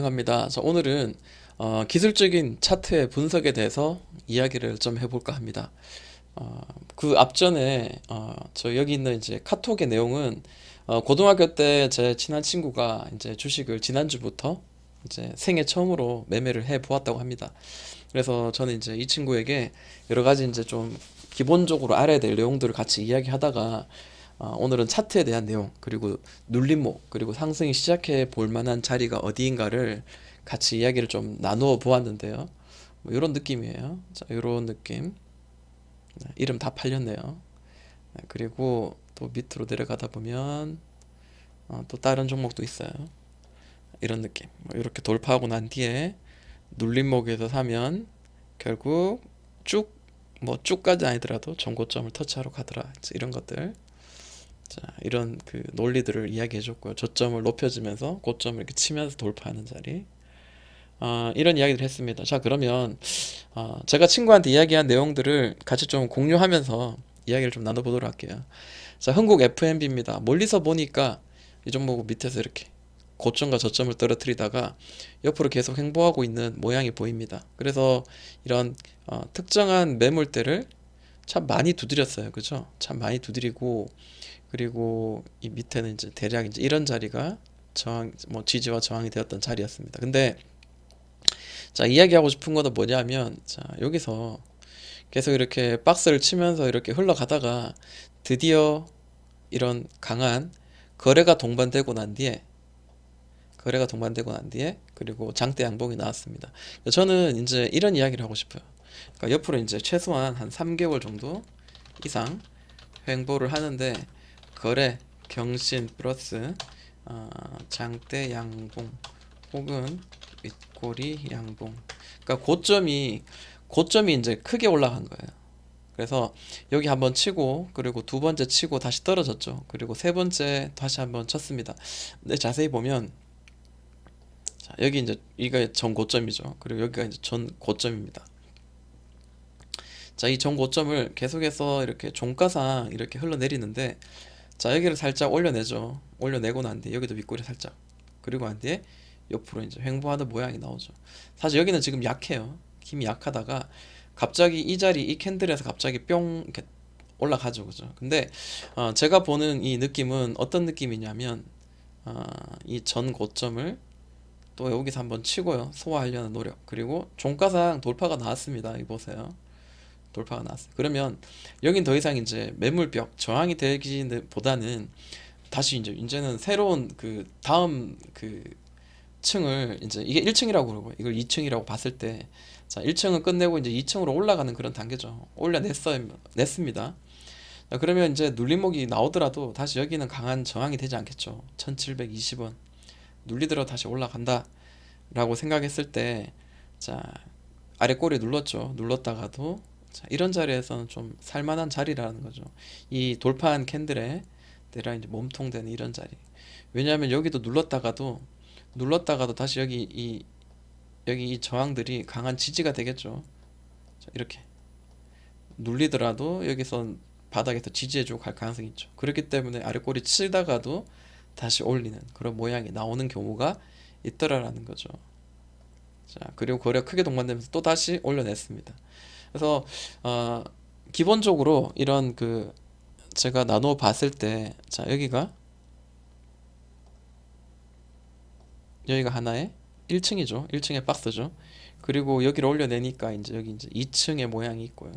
합니다. 자, 오늘은 기술적인 차트의 분석에 대해서 이야기를 좀 해볼까 합니다. 어, 그 앞전에 저 여기 있는 이제 카톡의 내용은 고등학교 때 제 친한 친구가 이제 주식을 지난주부터 이제 생애 처음으로 매매를 해 보았다고 합니다. 그래서 저는 이제 이 친구에게 여러 가지 이제 좀 기본적으로 알아야 될 내용들을 같이 이야기하다가 오늘은 차트에 대한 내용, 그리고 눌림목, 그리고 상승이 시작해 볼 만한 자리가 어디인가를 같이 이야기를 좀 나누어 보았는데요. 뭐 이런 느낌이에요. 자, 이런 느낌. 네, 이름 다 팔렸네요. 네, 그리고 또 밑으로 내려가다 보면 또 다른 종목도 있어요. 이런 느낌. 뭐 이렇게 돌파하고 난 뒤에 눌림목에서 사면 결국 쭉, 뭐 쭉까지 아니더라도 전고점을 터치하러 가더라. 이런 것들. 자, 이런 그 논리들을 이야기해 줬고요. 저점을 높여주면서 고점을 이렇게 치면서 돌파하는 자리. 이런 이야기를 했습니다. 자, 그러면 제가 친구한테 이야기한 내용들을 같이 좀 공유하면서 이야기를 좀 나눠보도록 할게요. 자, 흥국 FMB입니다. 멀리서 보니까 이 종목 밑에서 이렇게 고점과 저점을 떨어뜨리다가 옆으로 계속 횡보하고 있는 모양이 보입니다. 그래서 이런 특정한 매물대를 참 많이 두드렸어요. 그죠? 참 많이 두드리고, 그리고 이 밑에는 이제 대략 이제 이런 자리가 저항, 뭐 지지와 저항이 되었던 자리였습니다. 근데 자, 이야기하고 싶은 거는 뭐냐면, 자, 여기서 계속 이렇게 박스를 치면서 이렇게 흘러가다가 드디어 이런 강한 거래가 동반되고 난 뒤에 그리고 장대 양봉이 나왔습니다. 저는 이제 이런 이야기를 하고 싶어요. 그러니까 옆으로 이제 최소한 한 3개월 정도 이상 횡보를 하는데, 거래 경신 플러스 장대 양봉 혹은 윗꼬리 양봉, 그러니까 고점이 이제 크게 올라간 거예요. 그래서 여기 한번 치고, 그리고 두 번째 치고 다시 떨어졌죠. 그리고 세 번째 다시 한번 쳤습니다. 근데 자세히 보면, 자, 여기 이제 이가 전 고점이죠. 그리고 여기가 이제 전 고점입니다. 자, 이 전 고점을 계속해서 이렇게 종가상 이렇게 흘러내리는데, 자, 여기를 살짝 올려내죠. 올려내고 난 뒤에 여기도 윗꼬리 살짝, 그리고 난 뒤에 옆으로 이제 횡보하는 모양이 나오죠. 사실 여기는 지금 약해요. 힘이 약하다가 갑자기 이 자리, 이 캔들에서 갑자기 뿅 이렇게 올라가죠. 그죠? 근데 제가 보는 이 느낌은 어떤 느낌이냐면, 이 전 고점을 또 여기서 한번 치고요. 소화하려는 노력. 그리고 종가상 돌파가 나왔습니다. 이 보세요. 돌파가 나왔어요. 그러면 여긴 더 이상 이제 매물벽 저항이 되기보다는 다시 이제는 새로운 그 다음 그 층을, 이제 이게 1층이라고 그러고 이걸 2층이라고 봤을 때, 자, 1층은 끝내고 이제 2층으로 올라가는 그런 단계죠. 냈습니다. 자, 그러면 이제 눌림목이 나오더라도 다시 여기는 강한 저항이 되지 않겠죠. 1720원 눌리더라도 다시 올라간다 라고 생각했을 때, 자, 아래 꼬리 눌렀죠. 눌렀다가도, 자, 이런 자리에서는 좀 살만한 자리라는 거죠. 이 돌파한 캔들에 내가 이제 몸통되는 이런 자리. 왜냐하면 여기도 눌렀다가도 다시 여기 이 저항들이 강한 지지가 되겠죠. 자, 이렇게 눌리더라도 여기서 바닥에서 지지해주고 갈 가능성이 있죠. 그렇기 때문에 아래 꼬리 치다가도 다시 올리는 그런 모양이 나오는 경우가 있더라라는 거죠. 자, 그리고 거래가 크게 동반되면서 또 다시 올려냈습니다. 그래서 어, 기본적으로 이런 그 제가 나누어 봤을 때, 자, 여기가 하나의 1층이죠. 1층의 박스죠. 그리고 여기를 올려내니까 이제 여기 이제 2층의 모양이 있고요.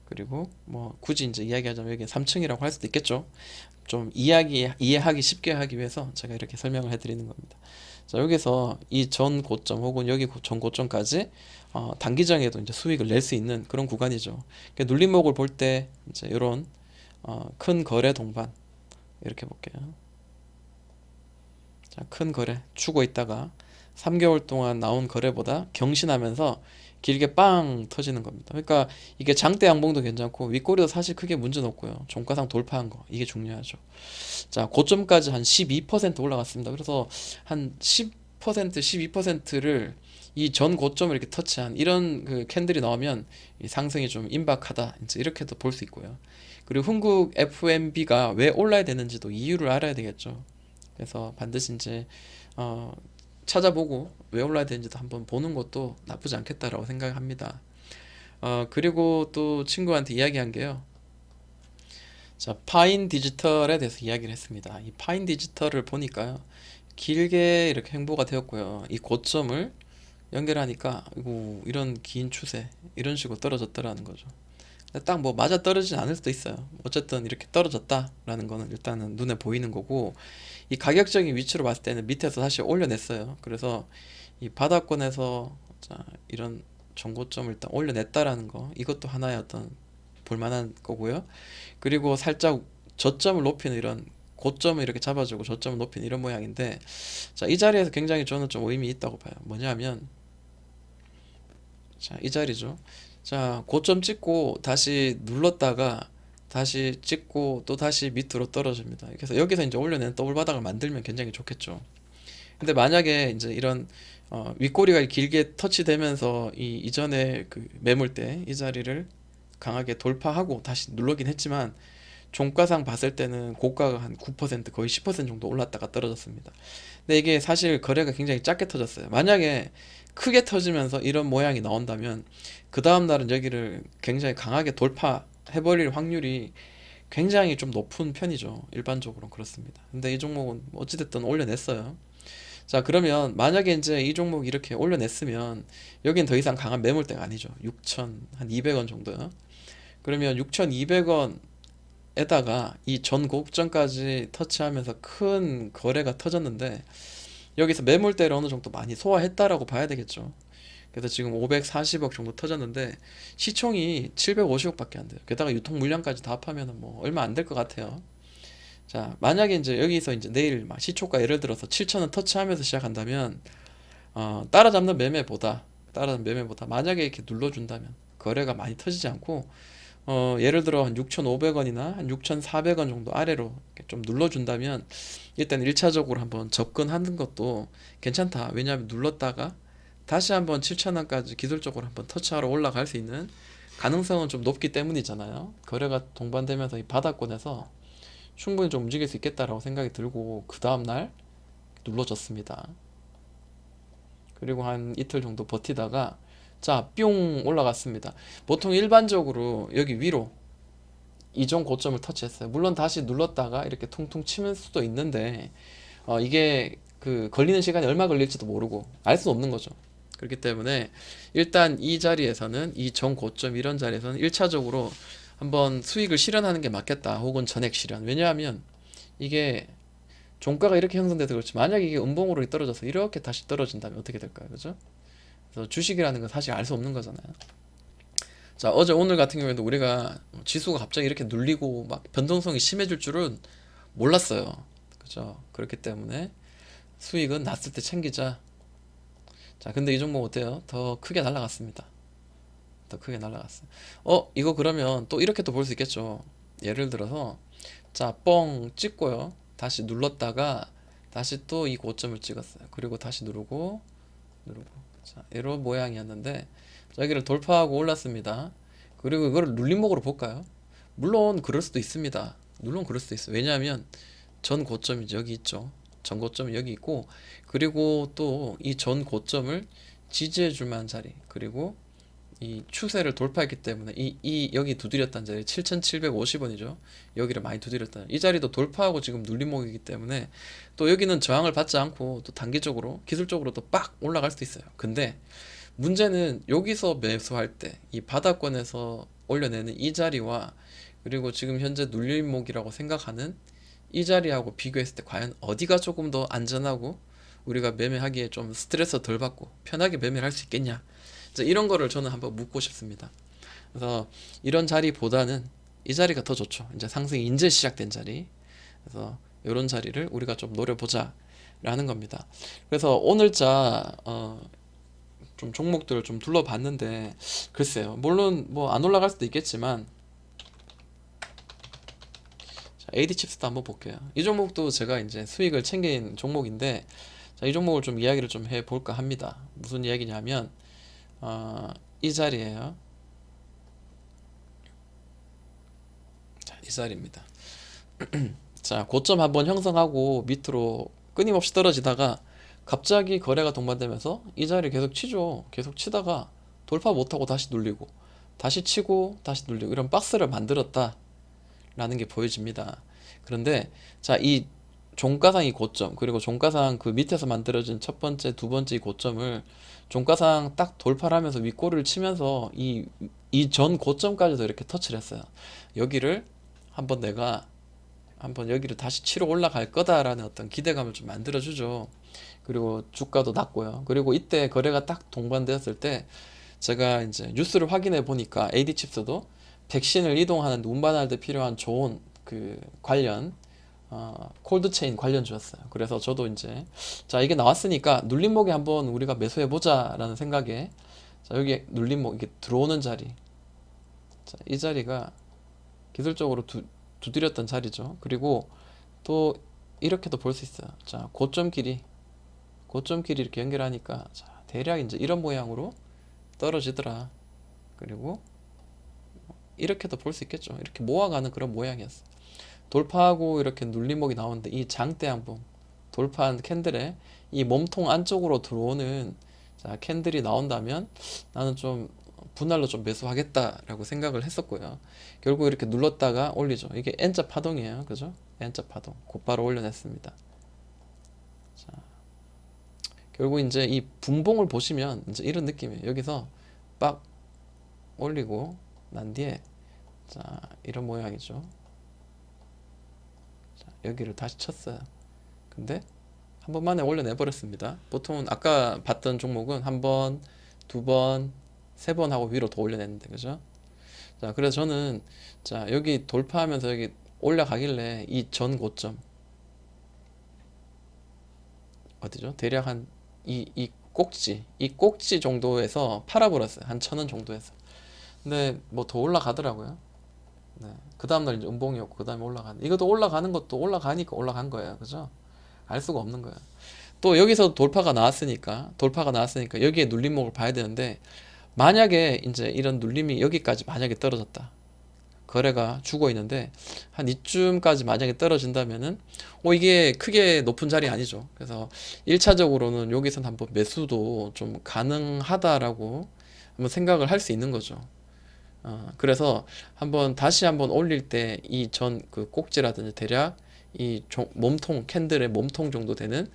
그리고 뭐 굳이 이제 이야기하자면 여기 3층이라고 할 수도 있겠죠. 좀 이해하기 쉽게 하기 위해서 제가 이렇게 설명을 해드리는 겁니다. 자, 여기서 이 전 고점 혹은 여기 전 고점까지 단기정에도 이제 수익을 낼 수 있는 그런 구간이죠. 그러니까 눌림목을 볼 때 이제 이런 큰 거래 동반, 이렇게 볼게요. 자, 큰 거래 추고 있다가 3개월 동안 나온 거래보다 경신하면서 길게 빵 터지는 겁니다. 그러니까 이게 장대 양봉도 괜찮고 윗꼬리도 사실 크게 문제는 없고요. 종가상 돌파한 거, 이게 중요하죠. 자, 고점까지 한 12% 올라갔습니다. 그래서 한 10%, 12%를 이 전 고점을 이렇게 터치한 이런 그 캔들이 나오면 이 상승이 좀 임박하다, 이제 이렇게도 볼 수 있고요. 그리고 흥국 FMB가 왜 올라야 되는지도 이유를 알아야 되겠죠. 그래서 반드시 이제 어, 찾아보고 왜 올라야 되는지도 한번 보는 것도 나쁘지 않겠다라고 생각합니다. 그리고 또 친구한테 이야기한 게요. 자, 파인 디지털에 대해서 이야기를 했습니다. 이 파인 디지털을 보니까요. 길게 이렇게 횡보가 되었고요. 이 고점을 연결하니까 이거 이런 긴 추세 이런 식으로 떨어졌더라는 거죠. 딱 뭐 맞아 떨어지진 않을 수도 있어요. 어쨌든 이렇게 떨어졌다라는 거는 일단은 눈에 보이는 거고, 이 가격적인 위치로 봤을 때는 밑에서 다시 올려냈어요. 그래서 이 바닥권에서 자 이런 정고점을 일단 올려냈다라는 거, 이것도 하나의 어떤 볼만한 거고요. 그리고 살짝 저점을 높이는 이런 고점을 이렇게 잡아주고 저점을 높이는 이런 모양인데, 자 이 자리에서 굉장히 저는 좀 의미 있다고 봐요. 뭐냐면 자 이 자리죠. 자 고점 찍고 다시 눌렀다가 다시 찍고 또 다시 밑으로 떨어집니다. 그래서 여기서 이제 올려낸 더블 바닥을 만들면 굉장히 좋겠죠. 근데 만약에 이제 이런 윗꼬리가 길게 터치되면서 이 이전에 그 매물대 이 자리를 강하게 돌파하고 다시 눌러긴 했지만, 종가상 봤을 때는 고가가 한 9% 거의 10% 정도 올랐다가 떨어졌습니다. 근데 이게 사실 거래가 굉장히 작게 터졌어요. 만약에 크게 터지면서 이런 모양이 나온다면 그 다음 날은 여기를 굉장히 강하게 돌파해버릴 확률이 굉장히 좀 높은 편이죠. 일반적으로는 그렇습니다. 근데 이 종목은 어찌됐든 올려냈어요. 자, 그러면 만약에 이제 이 종목 이렇게 올려냈으면 여긴 더 이상 강한 매물대가 아니죠. 6천 한 200원 정도요. 그러면 6,200원에다가 이 전 고점까지 터치하면서 큰 거래가 터졌는데, 여기서 매물대를 어느 정도 많이 소화했다라고 봐야 되겠죠. 그래서 지금 540억 정도 터졌는데 시총이 750억밖에 안 돼요. 게다가 유통 물량까지 다 합하면 뭐 얼마 안 될 것 같아요. 자, 만약에 이제 여기서 이제 내일 막 시초가 예를 들어서 7천원 터치하면서 시작한다면 따라잡는 매매보다 만약에 이렇게 눌러준다면 거래가 많이 터지지 않고 예를 들어 한 6,500원이나 한 6,400원 정도 아래로 이렇게 좀 눌러준다면 일단 1차적으로 한번 접근하는 것도 괜찮다. 왜냐하면 눌렀다가 다시 한번 7,000원까지 기술적으로 한번 터치하러 올라갈 수 있는 가능성은 좀 높기 때문이잖아요. 거래가 동반되면서 이 바닥권에서 충분히 좀 움직일 수 있겠다라고 생각이 들고 그 다음날 눌러줬습니다. 그리고 한 이틀 정도 버티다가 자, 뿅 올라갔습니다. 보통 일반적으로 여기 위로 이전 고점을 터치했어요. 물론 다시 눌렀다가 이렇게 퉁퉁 치는 수도 있는데 이게 그 걸리는 시간이 얼마 걸릴지도 모르고 알 수 없는 거죠. 그렇기 때문에 일단 이 자리에서는 이 전 고점 이런 자리에서는 1차적으로 한번 수익을 실현하는 게 맞겠다. 혹은 전액 실현. 왜냐하면 이게 종가가 이렇게 형성돼서 그렇지, 만약에 이게 음봉으로 떨어져서 이렇게 다시 떨어진다면 어떻게 될까요? 그죠? 그래서 주식이라는 건 사실 알 수 없는 거잖아요. 자, 어제 오늘 같은 경우에도 우리가 지수가 갑자기 이렇게 눌리고 막 변동성이 심해질 줄은 몰랐어요. 그죠? 그렇기 때문에 수익은 났을 때 챙기자. 자, 근데 이 종목 어때요? 더 크게 날아갔습니다. 더 크게 날아갔어요. 이거 그러면 또 이렇게 또 볼 수 있겠죠. 예를 들어서 자, 뻥 찍고요. 다시 눌렀다가 다시 또 이 고점을 찍었어요. 그리고 다시 누르고 자, 이런 모양이었는데 여기를 돌파하고 올랐습니다. 그리고 이거를 눌림목으로 볼까요? 물론 그럴 수도 있습니다. 물론 그럴 수도 있어요. 왜냐하면 전 고점이 여기 있죠. 전 고점이 여기 있고, 그리고 또 이 전 고점을 지지해 줄 만한 자리, 그리고 이 추세를 돌파했기 때문에 이 여기 두드렸다는 자리 7,750원이죠. 여기를 많이 두드렸다. 이 자리도 돌파하고 지금 눌림목이기 때문에 또 여기는 저항을 받지 않고 또 단기적으로 기술적으로도 빡 올라갈 수도 있어요. 근데 문제는 여기서 매수할 때 이 바닥권에서 올려내는 이 자리와 그리고 지금 현재 눌림목이라고 생각하는 이 자리하고 비교했을 때 과연 어디가 조금 더 안전하고 우리가 매매하기에 좀 스트레스 덜 받고 편하게 매매를 할 수 있겠냐, 이제 이런 거를 저는 한번 묻고 싶습니다. 그래서 이런 자리보다는 이 자리가 더 좋죠. 이제 상승이 이제 시작된 자리. 그래서 이런 자리를 우리가 좀 노려보자 라는 겁니다. 그래서 오늘자 좀 종목들을 좀 둘러봤는데 글쎄요, 물론 뭐 안 올라갈 수도 있겠지만, 자, AD칩스도 한번 볼게요. 이 종목도 제가 이제 수익을 챙긴 종목인데, 자, 이 종목을 좀 이야기를 좀 해볼까 합니다. 무슨 이야기냐면 이 자리에요. 자, 이 자리입니다. 자, 고점 한번 형성하고 밑으로 끊임없이 떨어지다가 갑자기 거래가 동반되면서 이 자리 계속 치죠. 계속 치다가 돌파 못하고 다시 눌리고 다시 치고 다시 눌리고 이런 박스를 만들었다 라는 게 보여집니다. 그런데 자, 이 종가상이 고점 그리고 종가상 그 밑에서 만들어진 첫 번째 두 번째 이 고점을 종가상 딱 돌파를 하면서 윗꼬리를 치면서 이 전 고점까지도 이렇게 터치를 했어요. 여기를 한번 내가 한번 여기를 다시 치러 올라갈 거다라는 어떤 기대감을 좀 만들어주죠. 그리고 주가도 낮고요. 그리고 이때 거래가 딱 동반되었을 때 제가 이제 뉴스를 확인해 보니까 AD칩스도 백신을 이동하는 운반할 때 필요한 좋은 그 관련 콜드체인 관련주였어요. 그래서 저도 이제 자, 이게 나왔으니까 눌림목에 한번 우리가 매수해 보자라는 생각에 자, 여기 눌림목 이게 들어오는 자리 자, 이 자리가 기술적으로 두드렸던 자리죠. 그리고 또 이렇게도 볼 수 있어요. 자, 고점 길이 이렇게 연결하니까 자, 대략 이제 이런 모양으로 떨어지더라. 그리고 이렇게도 볼 수 있겠죠. 이렇게 모아가는 그런 모양이었어. 돌파하고 이렇게 눌림목이 나오는데 이 장대양봉 돌파한 캔들에 이 몸통 안쪽으로 들어오는 자, 캔들이 나온다면 나는 좀 분할로 좀 매수하겠다라고 생각을 했었고요. 결국 이렇게 눌렀다가 올리죠. 이게 N자 파동이에요. 그죠? N자 파동. 곧바로 올려냈습니다. 자, 결국 이제 이 분봉을 보시면 이제 이런 느낌이에요. 여기서 빡 올리고 난 뒤에 자, 이런 모양이죠. 자, 여기를 다시 쳤어요. 근데 한 번만에 올려내버렸습니다. 보통은 아까 봤던 종목은 한 번, 두 번, 세 번 하고 위로 더 올려냈는데, 그죠? 자, 그래서 저는 자, 여기 돌파하면서 여기 올라가길래 이 전 고점 어디죠? 대략 한 이 꼭지 정도에서 팔아버렸어요. 한 1,000원 정도에서. 근데 뭐 더 올라가더라고요. 네. 그 다음날 이제 음봉이었고 그 다음에 올라가는 이것도 올라가는 것도 올라가니까 올라간 거예요. 그죠? 알 수가 없는 거예요. 또 여기서 돌파가 나왔으니까 여기에 눌림목을 봐야 되는데 만약에 이제 이런 눌림이 여기까지 만약에 떨어졌다. 거래가 죽어 있는데 한 이쯤까지 만약에 떨어진다면은 이게 크게 높은 자리 아니죠. 그래서 1차적으로는 여기선 한번 매수도 좀 가능하다라고 한번 생각을 할 수 있는 거죠. 그래서 다시 한번 올릴 때 이 전 그 꼭지라든지 대략 몸통 캔들의 몸통 정도 되는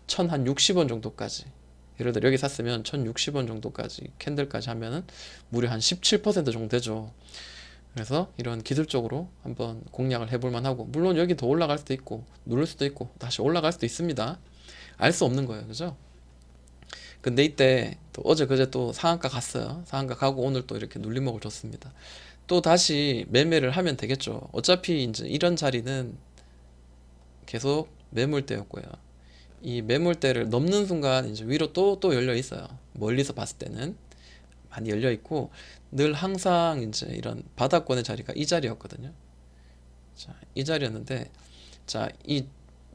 1,060원 정도까지 예를 들어 여기 샀으면 1,060원 정도까지 캔들까지 하면은 무려 한 17% 정도 되죠. 그래서 이런 기술적으로 한번 공략을 해볼 만하고 물론 여기 더 올라갈 수도 있고 누를 수도 있고 다시 올라갈 수도 있습니다. 알 수 없는 거예요. 그죠? 근데 이때 또 어제 그제 또 상한가 갔어요. 상한가 가고 오늘 또 이렇게 눌림목을 줬습니다. 또 다시 매매를 하면 되겠죠. 어차피 이제 이런 자리는 계속 매물대였고요. 이 매물대를 넘는 순간 이제 위로 또 열려 있어요. 멀리서 봤을 때는 많이 열려 있고 늘 항상 이제 이런 바닥권의 자리가 이 자리였거든요. 자, 이 자리였는데 자, 이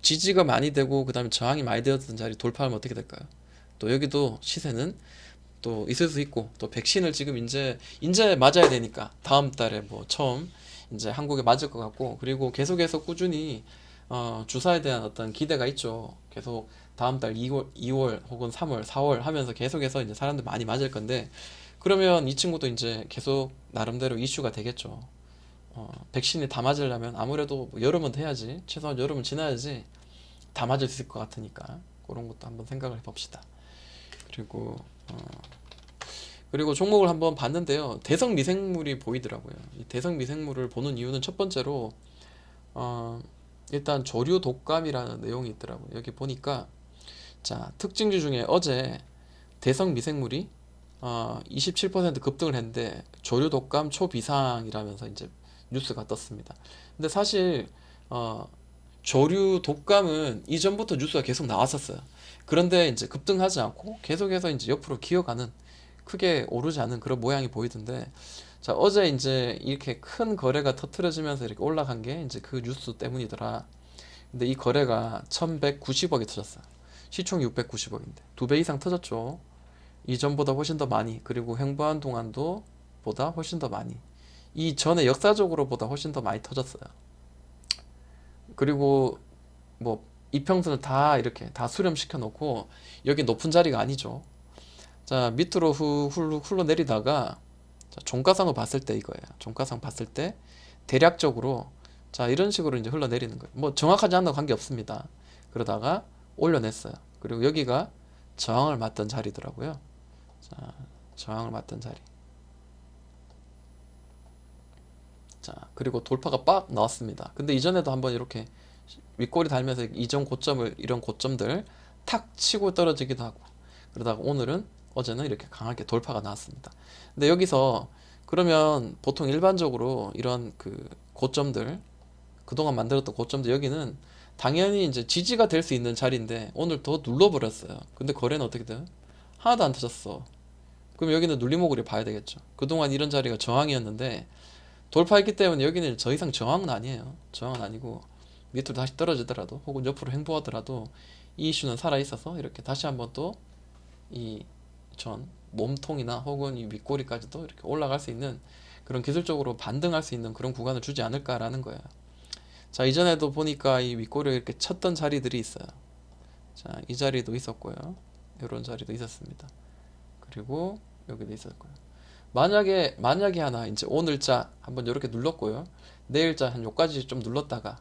지지가 많이 되고 그다음에 저항이 많이 되었던 자리 돌파하면 어떻게 될까요? 또 여기도 시세는 또 있을 수 있고 또 백신을 지금 이제 맞아야 되니까 다음 달에 뭐 처음 이제 한국에 맞을 것 같고 그리고 계속해서 꾸준히 주사에 대한 어떤 기대가 있죠. 계속 다음 달 2월 혹은 3월, 4월 하면서 계속해서 이제 사람들 많이 맞을 건데 그러면 이 친구도 이제 계속 나름대로 이슈가 되겠죠. 백신이 다 맞으려면 아무래도 뭐 여름은 돼야지 최소한 여름은 지나야지 다 맞을 수 있을 것 같으니까 그런 것도 한번 생각을 해봅시다. 그리고 종목을 한번 봤는데요. 대성 미생물이 보이더라고요. 이 대성 미생물을 보는 이유는 첫 번째로 일단 조류 독감이라는 내용이 있더라고요. 여기 보니까 자, 특징주 중에 어제 대성 미생물이 27% 급등을 했는데 조류 독감 초비상이라면서 이제 뉴스가 떴습니다. 근데 사실 조류 독감은 이전부터 뉴스가 계속 나왔었어요. 그런데 이제 급등하지 않고 계속해서 이제 옆으로 기어가는 크게 오르지 않는 그런 모양이 보이던데 자, 어제 이제 이렇게 큰 거래가 터트려지면서 이렇게 올라간 게 이제 그 뉴스 때문이더라. 근데 이 거래가 1,190억이 터졌어요. 시총 690억인데 2배 이상 터졌죠. 이전보다 훨씬 더 많이 그리고 횡보한 동안도 보다 훨씬 더 많이 이 전에 역사적으로 보다 훨씬 더 많이 터졌어요. 그리고 뭐 이평선을 다 이렇게 다 수렴시켜 놓고 여기 높은 자리가 아니죠. 자, 밑으로 훌러 내리다가 자, 종가상을 봤을 때 이거예요. 종가상 봤을 때 대략적으로 자, 이런 식으로 이제 흘러내리는 거예요. 뭐 정확하지 않나 관계 없습니다. 그러다가 올려냈어요. 그리고 여기가 저항을 맞던 자리더라고요. 자, 저항을 맞던 자리. 자, 그리고 돌파가 빡 나왔습니다. 근데 이전에도 한번 이렇게 윗꼬리 달면서 이전 고점을, 이런 고점들 탁 치고 떨어지기도 하고, 그러다가 오늘은, 어제는 이렇게 강하게 돌파가 나왔습니다. 근데 여기서 그러면 보통 일반적으로 이런 그 고점들, 그동안 만들었던 고점들, 여기는 당연히 이제 지지가 될 수 있는 자리인데 오늘 더 눌러버렸어요. 근데 거래는 어떻게 돼요? 하나도 안 터졌어. 그럼 여기는 눌림목으로 봐야 되겠죠. 그동안 이런 자리가 저항이었는데 돌파했기 때문에 여기는 더 이상 저항은 아니에요. 저항은 아니고 밑으로 다시 떨어지더라도 혹은 옆으로 횡보하더라도 이 이슈는 살아있어서 이렇게 다시 한번 또 이 전 몸통이나 혹은 이 윗꼬리까지도 이렇게 올라갈 수 있는 그런 기술적으로 반등할 수 있는 그런 구간을 주지 않을까라는 거예요. 자, 이전에도 보니까 이 윗꼬리를 이렇게 쳤던 자리들이 있어요. 자, 이 자리도 있었고요. 이런 자리도 있었습니다. 그리고 여기도 있었고요. 만약에 하나 이제 오늘자 한번 이렇게 눌렀고요. 내일자 한 요까지 좀 눌렀다가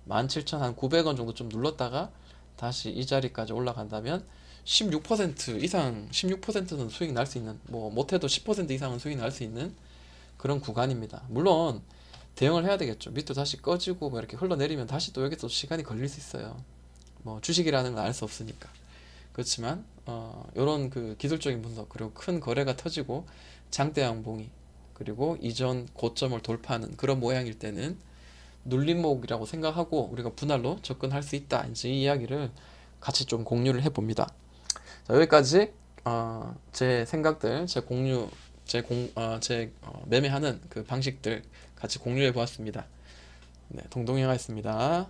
17,900원 정도 좀 눌렀다가 다시 이 자리까지 올라간다면 16% 이상, 16%는 수익 날 수 있는, 뭐 못해도 10% 이상은 수익 날 수 있는 그런 구간입니다. 물론 대응을 해야 되겠죠. 밑으로 다시 꺼지고 뭐 이렇게 흘러내리면 다시 또 여기서 시간이 걸릴 수 있어요. 뭐 주식이라는 건 알 수 없으니까. 그렇지만 요런 그 기술적인 분석, 그리고 큰 거래가 터지고 장대 양봉이, 그리고 이전 고점을 돌파하는 그런 모양일 때는 눌림목이라고 생각하고 우리가 분할로 접근할 수 있다. 이제 이 이야기를 같이 좀 공유를 해봅니다. 자, 여기까지 제 생각들, 제 매매하는 그 방식들 같이 공유해 보았습니다. 네, 동동이형이었습니다.